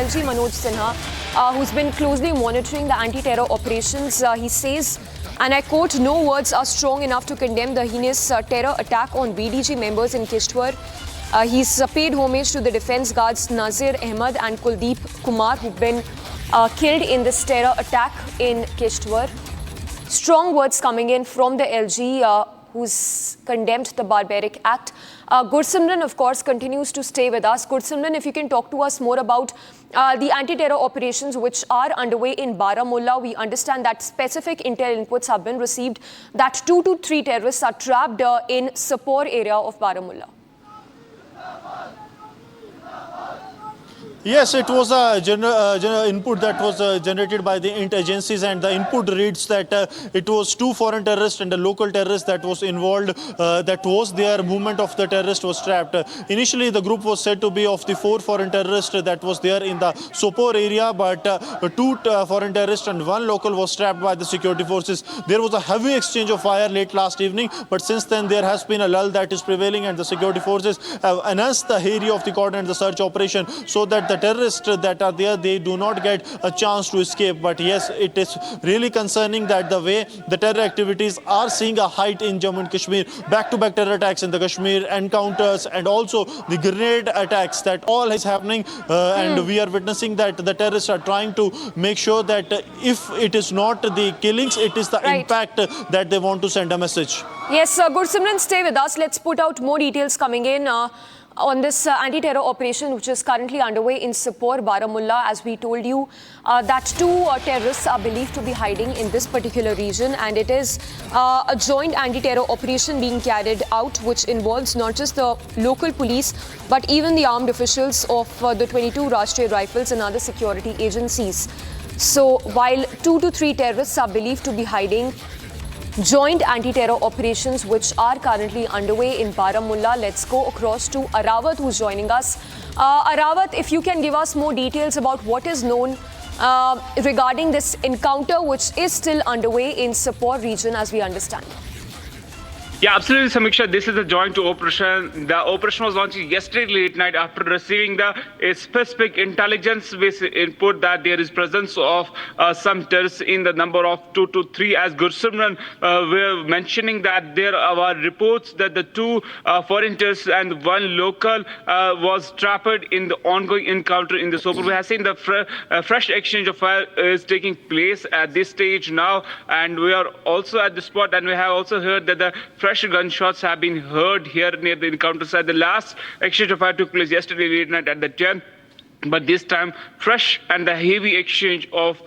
LG Manoj Sinha, who's been closely monitoring the anti-terror operations. He says, and I quote, "No words are strong enough to condemn the heinous terror attack on VDG members in Kishtwar." He's paid homage to the defense guards Nazir Ahmed and Kuldeep Kumar, who've been killed in this terror attack in Kishtwar. Strong words coming in from the LG, who's condemned the barbaric act. Gursimran, of course, continues to stay with us. Gursimran, if you can talk to us more about the anti-terror operations which are underway in Baramulla. We understand that specific intel inputs have been received that 2 to 3 terrorists are trapped in Sapor area of Baramulla. Yes, it was a general input that was generated by the int agencies, and the input reads that it was 2 foreign terrorists and a local terrorist that was involved, that was their movement of the terrorist was trapped. Initially, the group was said to be of the 4 foreign terrorists that was there in the Sopor area, but 2 foreign terrorists and 1 local was trapped by the security forces. There was a heavy exchange of fire late last evening, but since then there has been a lull that is prevailing, and the security forces have enhanced the area of the cordon and the search operation so that the terrorists that are there, they do not get a chance to escape. But yes, it is really concerning that the way the terror activities are seeing a height in Jammu and Kashmir, back-to-back terror attacks in the Kashmir, encounters, and also the grenade attacks, that all is happening, and we are witnessing that the terrorists are trying to make sure that if it is not the killings, it is the impact that they want to send a message. Yes, Gursimran, stay with us. Let's put out more details coming in on this anti-terror operation which is currently underway in Sapor, Baramulla. As we told you, that 2 terrorists are believed to be hiding in this particular region, and it is a joint anti-terror operation being carried out which involves not just the local police but even the armed officials of the 22 Rashtriya Rifles and other security agencies. So while 2 to 3 terrorists are believed to be hiding, joint anti-terror operations which are currently underway in Baramulla. Let's go across to Arawat, who's joining us. Arawat, if you can give us more details about what is known regarding this encounter which is still underway in Sapor region as we understand. Yeah, absolutely, Samiksha. This is a joint operation. The operation was launched yesterday late night after receiving a specific intelligence-based input that there is presence of some terrorists in the number of 2 to 3. As Gursimran were mentioning that there are reports that the 2 foreign terrorists and 1 local was trapped in the ongoing encounter in the Sopor. We have seen the fresh exchange of fire is taking place at this stage now, and we are also at the spot, and we have also heard that the fresh gunshots have been heard here near the encounter site. The last exchange of fire took place yesterday late night at the 10. But this time, fresh and the heavy exchange of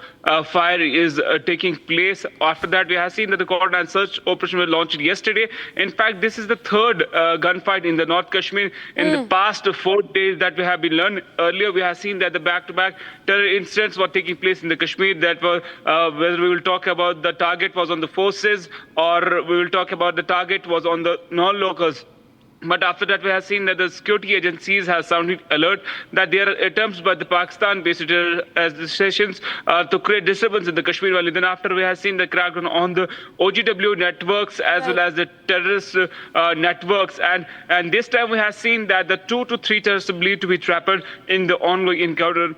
fire is taking place. After that, we have seen that the cordon and search operation was launched yesterday. In fact, this is the 3rd gunfight in the North Kashmir in the past 4 days that we have been learned. Earlier, we have seen that the back-to-back terror incidents were taking place in the Kashmir. That were whether we will talk about the target was on the forces or we will talk about the target was on the non-locals. But after that, we have seen that the security agencies have sounded alert that there are attempts by the Pakistan-based administrations to create disturbance in the Kashmir Valley. Then after, we have seen the crackdown on the OGW networks as well as the terrorist networks. And this time, we have seen that the 2 to 3 terrorists are believed to be trapped in the ongoing encounter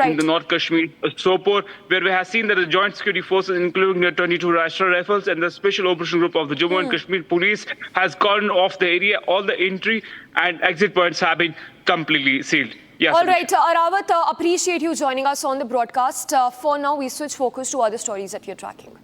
in the North Kashmir, Sopor, where we have seen that the joint security forces, including the 22 Rashtriya Rifles and the Special Operation Group of the Jammu and Kashmir Police, has cordoned off the area. All the entry and exit points have been completely sealed. Yes, all right, Arawat, appreciate you joining us on the broadcast. For now, we switch focus to other stories that you're tracking.